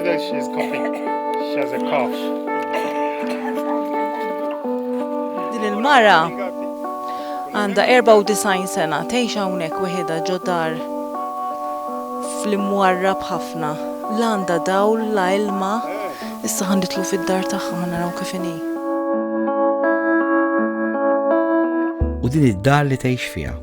that she's coughing. She has a cough. Din il-mara għandha 94 sena tgħix hawnhekk weħeda ġo dar fl-imwarrab ħafna. La għandha dawl la ilma, issa ħanditlu fid-dar tagħha ma naraw kif inhi. U din id-dar li tgħix fiha.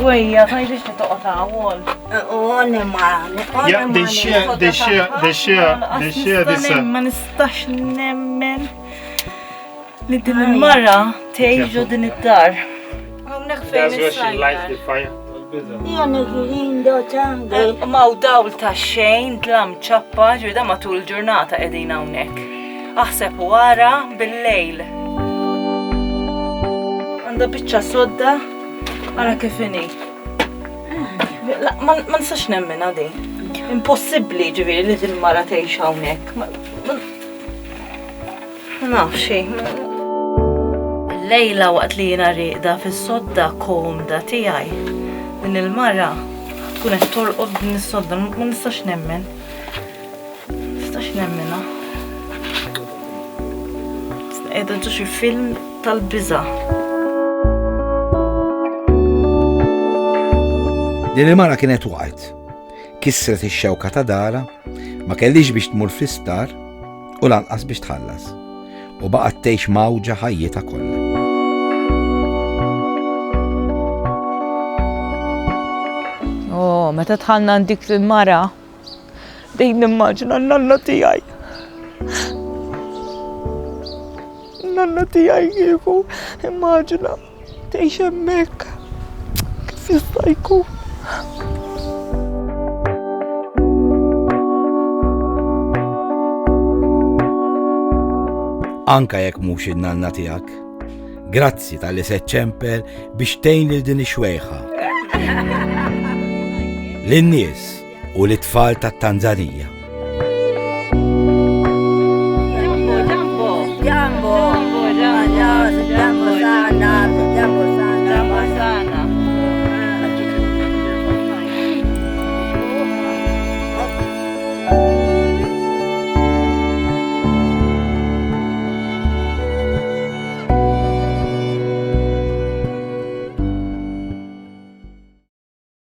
Wejja, ħajbiex nitoqgħod għawol. Yeah, they share this. Ma nistax nemmen li din il-mara tgħix ġo din id-dar. Hawnhekk fejn That's where she lights the fire. Maw dawl ta' xejn, tlam ċappa, ġurda matul il-ġurnata qegħdin hawnhekk. Aħseb wara bil-lejl. Għandha biċċa sodda, ara kif inhi. Ma nistax nemmen għadi. Impossibbli ġifieri li din mara tgħix hawnhekk. Ma nafx xejn. Lejla waqt li jiena rieqda fis-sodda komda tiegħi. Din il-mara tkun qed torqod din is-sodda, ma nistax nemmen. Nistax nemmenha. Qiegħda ġo xi film tal-biża'. Din il-mara kienet waqgħet. Kissret ix-xewka ta' dara, ma kellix biex tmur fl-isptar u lanqas biex tħallas. U baqgħet tgħix mawġa ħajjitha kollha. Meta tħallna dik il-mara, dejjem nimmaġina n-nanna tiegħi. Nanna tiegħi kieku immaġina tgħix hemmhekk. Kif jista' jkun? Anka jekk mhux in-nanna tiegħek, grazzi tal-li se ċemper biex tgħin lil din ix-xwejħa. Lin-nies u l-tfal tat-Tanzanija.